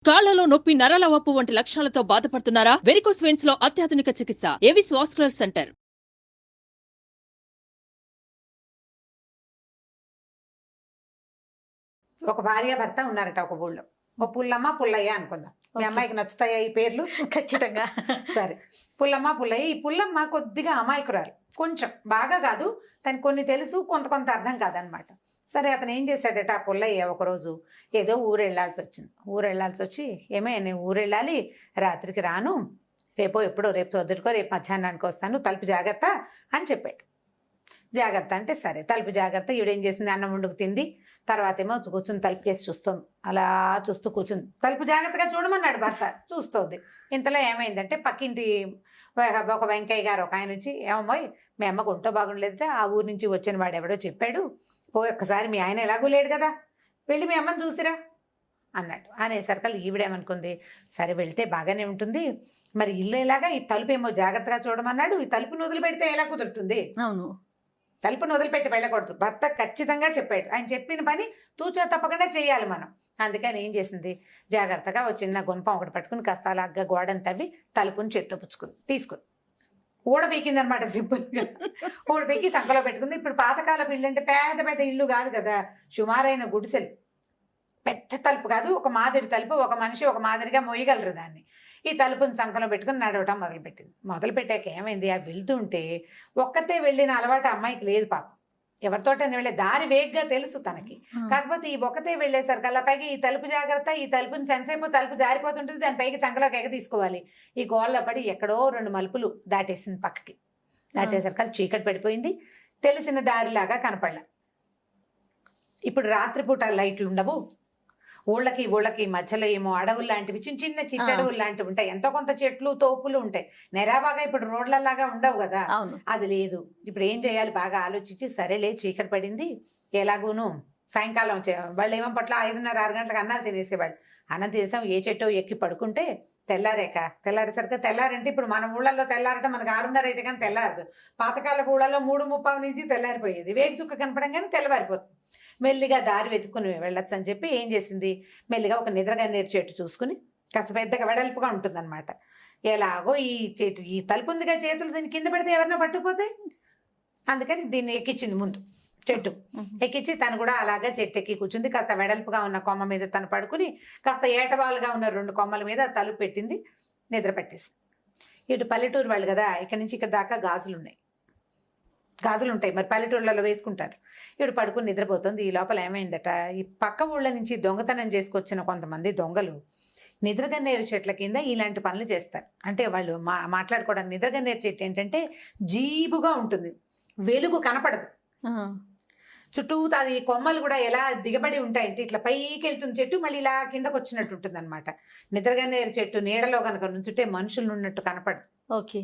కాళ్లలో నొప్పి, నరాల వాపు వంటి లక్షణాలతో బాధపడుతున్నారా? వెరికోస్ వెయిన్స్ లో అత్యాధునిక చికిత్స ఏవిస్ వాస్కులర్ సెంటర్. ఒక భార్య భర్త ఉన్నారట ఒక ఊళ్ళో. ఓ పుల్లమ్మ పుల్లయ్య అనుకుందాం. మీ అమ్మాయికి నచ్చుతాయా ఈ పేర్లు? ఖచ్చితంగా. సరే, పుల్లమ్మ పుల్లయ్య. ఈ పుల్లమ్మ కొద్దిగా అమాయకురాలు, కొంచెం, బాగా కాదు, తనకు కొన్ని తెలుసు, కొంత కొంత అర్థం కాదనమాట. సరే, అతను ఏం చేశాడట, ఆ పుల్లయ్య ఒకరోజు ఏదో ఊరు వెళ్ళాల్సి వచ్చింది. ఊరు వెళ్ళాల్సి వచ్చి, ఏమే నేను ఊరు వెళ్ళాలి, రాత్రికి రాను, రేపు పొద్దుటికో రేపు మధ్యాహ్నానికి వస్తాను, తలుపు జాగ్రత్త అని చెప్పాడు. జాగ్రత్త అంటే సరే, తలుపు జాగ్రత్త. ఈవిడేం చేసింది, అన్నం వండుకు తింది. తర్వాత ఏమో కూర్చుని తలుపు కేసి చూస్తుంది. అలా చూస్తూ కూర్చుంది. తలుపు జాగ్రత్తగా చూడమన్నాడు భర్త, చూస్తుంది. ఇంతలో ఏమైందంటే, పక్కింటి ఒక వెంకయ్య గారు ఒక ఆయన వచ్చి, ఏమోయ్ మీ అమ్మకు ఒంటో బాగుండలేదుట, ఆ ఊరు నుంచి వచ్చిన వాడు ఎవడో చెప్పాడు, పోయి ఒక్కసారి మీ ఆయన ఎలాగూ లేడు కదా, వెళ్ళి మీ అమ్మని చూసిరా అన్నాడు. అనేసరికి ఈవిడేమనుకుంది, సరే వెళ్తే బాగానే ఉంటుంది, మరి ఇల్లు ఎలాగా, ఈ తలుపు ఏమో జాగ్రత్తగా చూడమన్నాడు, ఈ తలుపుని వదిలిపెడితే ఎలా కుదురుతుంది? అవును, తలుపుని వదిలిపెట్టి వెళ్ళకూడదు. భర్త ఖచ్చితంగా చెప్పాడు. ఆయన చెప్పిన పని తూచా తప్పకుండా చేయాలి మనం. అందుకని ఏం చేసింది, జాగ్రత్తగా ఒక చిన్న గుణపం ఒకటి పట్టుకుని కాస్త అలాగా గోడను తవ్వి తలుపుని చేత్తో పుచ్చుకుంది, తీసుకుంది, ఊడబీకింది అనమాట. సింపుల్గా ఊడబీకి సంకలో పెట్టుకుంది. ఇప్పుడు పాతకాలపు ఇల్లు అంటే పెద్ద పెద్ద ఇల్లు కాదు కదా, సుమారైన గుడిసెలు, పెద్ద తలుపు కాదు, ఒక మాదిరి తలుపు, ఒక మనిషి ఒక మాదిరిగా మోయగలరు దాన్ని. ఈ తలుపుని సంకలం పెట్టుకుని నడవటం మొదలుపెట్టింది. మొదలుపెట్టాక ఏమైంది, ఆ వెళ్తుంటే ఒక్కతే వెళ్ళిన అలవాటు అమ్మాయికి లేదు పాపం. ఎవరితోటని వెళ్ళే దారి వేగ్గా తెలుసు తనకి. కాకపోతే ఈ ఒక్కతే వెళ్ళేసరికి అలా పైకి ఈ తలుపు జాగ్రత్త, ఈ తలుపుని సెన్సేపు తలుపు జారిపోతుంటుంది, దాని పైకి సంకలోకి ఎగ తీసుకోవాలి. ఈ గోళ్ళ పడి ఎక్కడో 2 మలుపులు దాటేసింది పక్కకి. దాటేసరికి చీకటి పడిపోయింది, తెలిసిన దారిలాగా కనపడలే. ఇప్పుడు రాత్రిపూట లైట్లు ఉండవు, ఊళ్ళకి మధ్యలో ఏమో అడవులు లాంటివి, చిన్న చిన్న చిట్టడవులు లాంటివి ఉంటాయి, ఎంతో కొంత చెట్లు తోపులు ఉంటాయి, నెరాబాగా ఇప్పుడు రోడ్లలాగా ఉండవు కదా, అది లేదు. ఇప్పుడు ఏం చేయాలి బాగా ఆలోచించి, సరేలే చీకటి పడింది, ఎలాగూను సాయంకాలం వాళ్ళు ఏమో పట్ల 5:30, 6 గంటలకు అన్నాలు తినేసేవాళ్ళు. అన్నం తినేసాం, ఏ చెట్టో ఎక్కి పడుకుంటే తెల్లారేసరికి, తెల్లారంటే ఇప్పుడు మన ఊళ్ళల్లో తెల్లారటం మనకు 6:30 అయితే కానీ తెల్లారదు. పాతకాలపు ఊళ్ళల్లో 3:30 నుంచి తెల్లారిపోయేది. వేగి చుక్క కనపడంగానే తెల్లవారిపోతుంది. మెల్లిగా దారి వెతుక్కుని వెళ్ళొచ్చు అని చెప్పి ఏం చేసింది, మెల్లిగా ఒక నిద్రగన్నేరు చెట్టు చూసుకుని, కాస్త పెద్దగా వెడల్పుగా ఉంటుందన్నమాట. ఎలాగో ఈ తలుపు ఉందిగా, చేతులు దీన్ని కింద పెడితే ఎవరైనా పట్టుకుపోతాయి, అందుకని దీన్ని ఎక్కించింది ముందు చెట్టు. ఎక్కించి తను కూడా అలాగా చెట్టు ఎక్కి కూర్చుంది. కాస్త వెడల్పుగా ఉన్న కొమ్మ మీద తను పడుకుని, కాస్త ఏటవాలుగా ఉన్న 2 కొమ్మల మీద తలుపు పెట్టింది, నిద్ర పట్టేసి. ఇటు పల్లెటూరు వాళ్ళు కదా, ఇక్కడి నుంచి ఇక్కడ దాకా గాజులు ఉంటాయి, మరి పల్లెటూళ్ళలో వేసుకుంటారు. ఇప్పుడు పడుకుని నిద్రపోతుంది. ఈ లోపల ఏమైందట, ఈ పక్క ఊళ్ళ నుంచి దొంగతనం చేసుకొచ్చిన కొంతమంది దొంగలు నిద్రగన్నేరు చెట్ల కింద ఇలాంటి పనులు చేస్తారు. అంటే వాళ్ళు మాట్లాడుకోవడానికి, నిద్రగన్నేరు చెట్టు ఏంటంటే జీబుగా ఉంటుంది, వెలుగు కనపడదు, చుట్టూ అది కొమ్మలు కూడా ఎలా దిగబడి ఉంటాయంటే ఇట్లా పైకి వెళ్తుంది చెట్టు, మళ్ళీ ఇలా కిందకు వచ్చినట్టు ఉంటుంది అనమాట. నిద్రగన్నేరు చెట్టు నీడలో కనుక నుంచుంటే మనుషులు ఉన్నట్టు కనపడదు. ఓకే,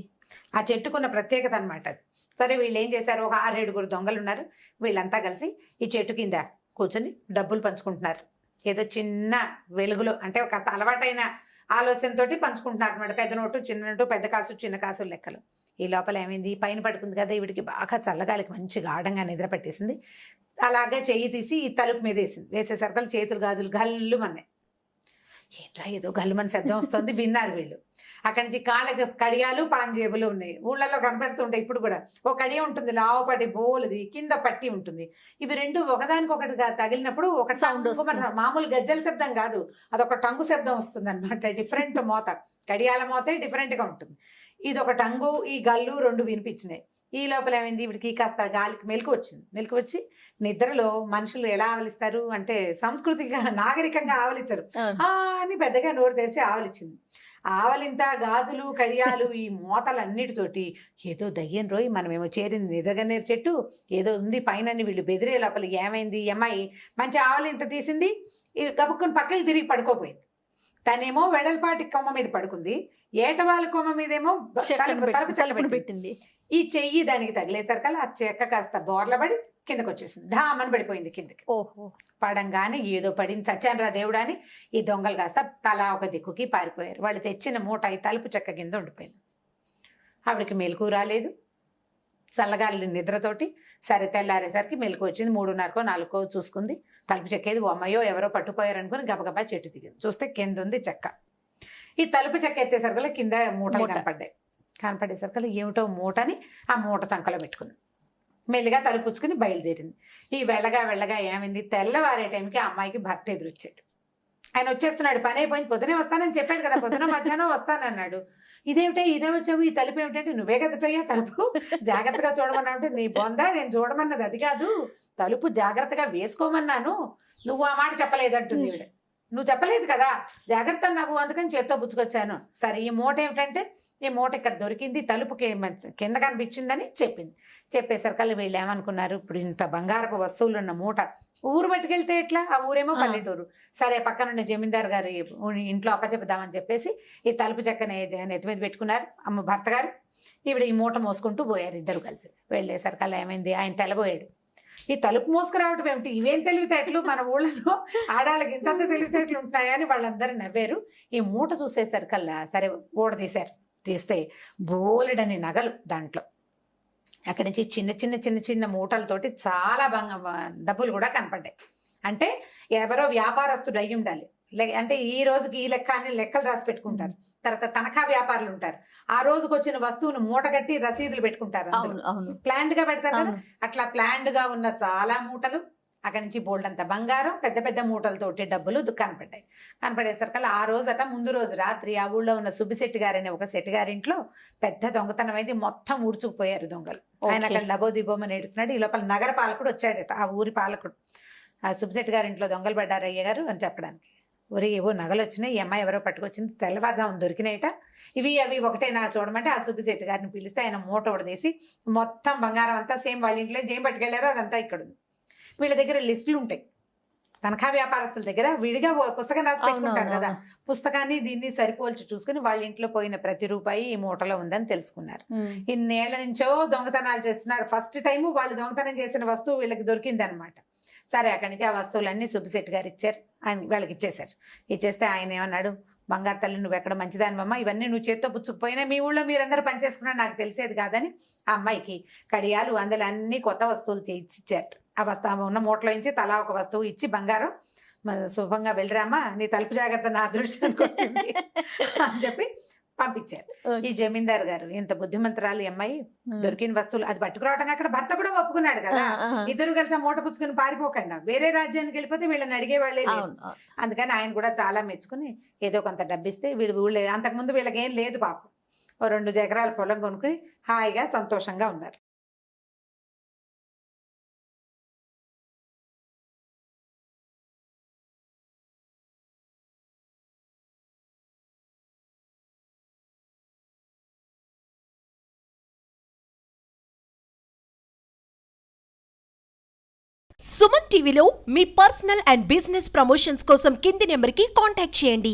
ఆ చెట్టుకున్న ప్రత్యేకత అనమాట అది. సరే, వీళ్ళు ఏం చేశారు, ఒక 6-7 దొంగలు ఉన్నారు. వీళ్ళంతా కలిసి ఈ చెట్టు కింద కూర్చొని డబ్బులు పంచుకుంటున్నారు. ఏదో చిన్న వెలుగులో, అంటే ఒక అలవాటైన ఆలోచనతోటి పంచుకుంటున్నారు అనమాట. పెద్ద నోటు, చిన్న నోటు, పెద్ద కాసు, చిన్న కాసు లెక్కలు. ఈ లోపల ఏమైంది, పైన పడుకుంది కదా, వీడికి బాగా చల్లగాలికి మంచి గాఢంగా నిద్ర పట్టేసింది. అలాగే చెయ్యి తీసి ఈ తలుపు మీద వేసేసరికి చేతులు గాజులు గల్లు మన్నాయి. ఏంట్రా ఏదో గల్లుమని శబ్దం వస్తుంది, విన్నారు వీళ్ళు. అక్కడి నుంచి కాళ్ళకి కడియాలు, పాంజేబులు ఉన్నాయి, ఊళ్ళల్లో కనపడుతుంటాయి ఇప్పుడు కూడా. ఒక కడియ ఉంటుంది లావుపాటి బోలుది, కింద పట్టి ఉంటుంది. ఇవి 2 ఒకదానికొకటిగా తగిలినప్పుడు ఒక సౌండ్, మామూలు గజ్జల శబ్దం కాదు, అదొక టంగు శబ్దం వస్తుంది అనమాట. డిఫరెంట్ మోత, కడియాల మోతే డిఫరెంట్గా ఉంటుంది. ఇది ఒక టంగు, ఈ గల్లు 2 వినిపించినాయి. ఈ లోపల ఏమైంది, వీడికి కాస్త గాలికి మెలకు వచ్చి, నిద్రలో మనుషులు ఎలా ఆవలిస్తారు అంటే సంస్కృతిగా నాగరికంగా ఆవలించరు, అని పెద్దగా నోరు తెరిచి ఆవలిచ్చింది. ఆవలింత, గాజులు, కడియాలు, ఈ మోతలన్నిటితోటి ఏదో దయ్యం రోయి, మనమేమో చేరింది నిద్రగన్నేరు చెట్టు, ఏదో ఉంది పైన వీళ్ళు బెదిరే లోపల ఏమైంది, ఈ అమ్మాయి మంచి ఆవలింత తీసింది, గబుక్కుని పక్కకి తిరిగి పడుకోపోయింది. తనేమో వెడల్పాటి కొమ్మ మీద పడుకుంది, ఏటవాళ్ళ కొమ్మ మీదేమో తలుపు చల్లబెట్టి పెట్టింది. ఈ చెయ్యి దానికి తగిలేసరికి ఆ చెక్క కాస్త బోర్లబడి కిందకు వచ్చేసింది, ఢామని పడిపోయింది కిందకి. పడంగానే ఏదో పడింది, చచ్చానరా దేవుడా అని ఈ దొంగలు కాస్త తలా ఒక దిక్కుకి పారిపోయారు. వాళ్ళు తెచ్చిన మూట ఈ తలుపు చెక్క కింద ఉండిపోయింది. ఆవిడకి మెలకు రాలేదు, చల్లగాలి నిద్రతోటి. సరే తెల్లారేసరికి మెలకు వచ్చింది. 3:30కో 4కో చూసుకుంది. తలుపు చెక్కేది. అమ్మయ్యో ఎవరో పట్టుపోయారనుకుని గబగబా చెట్టు దిగింది. చూస్తే కింద ఉంది చెక్క. ఈ తలుపు చెక్క ఎత్తేసరికల్లా కింద మూటలు కనపడ్డాయి. కనపడేసరికల్లా ఏమిటో మూటని ఆ మూట చంకలో పెట్టుకుంది. మెల్లిగా తలుపు పుచ్చుకుని బయలుదేరింది. ఈ వెళ్ళగా ఏమైంది, తెల్లవారే టైంకి ఆ అమ్మాయికి భర్త ఎదురొచ్చాడు. ఆయన వచ్చేస్తున్నాడు, పని అయిపోయింది, పొద్దునే వస్తానని చెప్పాడు కదా, పొద్దున మధ్యాహ్నం వస్తానన్నాడు. ఇదేమిటా ఇదే వచ్చావు, ఈ తలుపు ఏమిటంటే, నువ్వే కదటయ్యా తలుపు జాగ్రత్తగా చూడమన్నా అంటే, నీ బొందా నేను చూడమన్నది అది కాదు, తలుపు జాగ్రత్తగా వేసుకోమన్నాను, నువ్వు ఆ మాట చెప్పలేదంటుంది ఈవిడ. నువ్వు చెప్పలేదు కదా, జాగ్రత్త నాకు, అందుకని చేత్తో పుచ్చుకొచ్చాను. సరే ఈ మూట ఏమిటంటే, ఈ మూట ఇక్కడ దొరికింది, తలుపుకి కింద కనిపించిందని చెప్పింది. చెప్పేసరికల్లా వీళ్ళు ఏమనుకున్నారు, ఇప్పుడు ఇంత బంగారపు వస్తువులు ఉన్న మూట ఊరు పట్టుకెళ్తే ఎట్లా, ఆ ఊరేమో పల్లెటూరు. సరే పక్కనున్న జమీందారు గారి ఇంట్లో అప్పచెప్పుదామని చెప్పేసి ఈ తలుపు చెక్కని నెత్తి మీద పెట్టుకున్నారు భర్త గారు. ఈవిడ ఈ మూట మోసుకుంటూ పోయారు ఇద్దరు కలిసి. వెళ్ళేసరికల్లా ఏమైంది, ఆయన తెల్లబోయాడు. ఈ తలుపు మోసుకురావటం ఏమిటి, ఇవేం తెలివితేటలు, మన ఊళ్ళలో ఆడాళ్ళకి ఇంతంత తెలివితేటలు ఉంటున్నాయని వాళ్ళందరూ నవ్వారు. ఈ మూట చూసేసరికల్లా సరే ఊడ తీస్తే బోలెడని నగలు దాంట్లో. అక్కడి నుంచి చిన్న మూటలతోటి చాలా డబ్బులు కూడా కనపడ్డాయి. అంటే ఎవరో వ్యాపారస్తుడు అయి ఉండాలి. అంటే ఈ రోజుకి ఈ లెక్క అని లెక్కలు రాసి పెట్టుకుంటారు. తర్వాత తనఖా వ్యాపారులు ఉంటారు, ఆ రోజుకి వచ్చిన వస్తువును మూట కట్టి రసీదులు పెట్టుకుంటారు, ప్లాండ్ గా పెడతారు కదా. అట్లా ప్లాండ్ గా ఉన్న చాలా మూటలు, అక్కడి నుంచి బోల్డ్ అంత బంగారం, పెద్ద మూటలతోటి డబ్బులు కనపడేసరికల్లా ఆ రోజట ముందు రోజు రాత్రి ఆ ఊళ్ళో ఉన్న సుబ్బిశెట్టి గారనే ఒక శెట్టి గారింట్లో పెద్ద దొంగతనం అయింది. మొత్తం ఊడ్చుకుపోయారు దొంగలు. ఆయన అక్కడ లబోదిబోమని ఏడుస్తున్నాడు. ఈ లోపల నగర పాలకుడు వచ్చాడట, ఆ ఊరి పాలకుడు. ఆ సుబ్బిశెట్టి గారింట్లో దొంగలు పడ్డారు అయ్య గారు అని చెప్పడానికి. ఒరే ఏవో నగలు వచ్చినాయి, ఈ అమ్మాయి ఎవరో పట్టుకొచ్చింది, తెల్లవారుజామున దొరికినాయట, ఇవి అవి ఒకటే నా చూడమంటే ఆ సుబ్బిశెట్టి గారిని పిలిస్తే ఆయన మూట ఉడదీసి మొత్తం బంగారం అంతా సేమ్ వాళ్ళ ఇంట్లో ఏం పట్టుకెళ్లారో అదంతా ఇక్కడ ఉంది. వీళ్ళ దగ్గర లిస్టులు ఉంటాయి, తనఖా వ్యాపారస్తుల దగ్గర విడిగా పుస్తకం రాసి పెట్టుకుంటారు కదా, పుస్తకాన్ని దీన్ని సరిపోల్చి చూసుకుని వాళ్ళ ఇంట్లో పోయిన ప్రతి రూపాయి ఈ మూటలో ఉందని తెలుసుకున్నారు. ఇన్నేళ్ల నుంచో దొంగతనాలు చేస్తున్నారు. ఫస్ట్ టైం వాళ్ళు దొంగతనం చేసిన వస్తువు వీళ్ళకి దొరికింది అనమాట. సరే అక్కడి నుంచి ఆ వస్తువులన్నీ సుబ్బిశెట్టి గారు ఇచ్చారు, ఆయన వాళ్ళకి ఇచ్చేశారు. ఇచ్చేస్తే ఆయన ఏమన్నాడు, బంగారు తల్లి నువ్వు ఎక్కడ మంచిదానివమ్మ, ఇవన్నీ నువ్వు చేత్తో పుచ్చుకుపోయినా మీ ఊళ్ళో మీరందరూ పనిచేసుకున్నా నాకు తెలిసేది కాదని ఆ అమ్మాయికి కడియాలు అందులో అన్ని కొత్త వస్తువులు ఇచ్చారు. ఆ వస్తువు ఉన్న మూటలో నుంచి తలా ఒక వస్తువు ఇచ్చి, బంగారం శుభంగా వెళ్ళరామా, నీ తలుపు జాగ్రత్త నా అదృష్టానికి వచ్చింది అని చెప్పి పంపించారు. ఈ జమీందారు గారు ఇంత బుద్ధిమంతురాలు అమ్మాయి, దొరికిన వస్తువులు అది పట్టుకురావడం అక్కడ భర్త కూడా ఒప్పుకున్నాడు కదా, ఇద్దరు కలిసి మూట పుచ్చుకుని పారిపోకుండా వేరే రాజ్యానికి వెళ్ళిపోతే వీళ్ళని అడిగేవాళ్ళే లేదు. అందుకని ఆయన కూడా చాలా మెచ్చుకుని ఏదో కొంత డబ్బిస్తే వీళ్ళు అంతకుముందు వీళ్ళకి ఏం లేదు పాపం, 2 ఎకరాల పొలం కొనుక్కుని హాయిగా సంతోషంగా ఉన్నారు. సుమన్ టీవీలో మీ పర్సనల్ అండ్ బిజినెస్ ప్రమోషన్స్ కోసం కింది నెంబర్కి కాంటాక్ట్ చేయండి.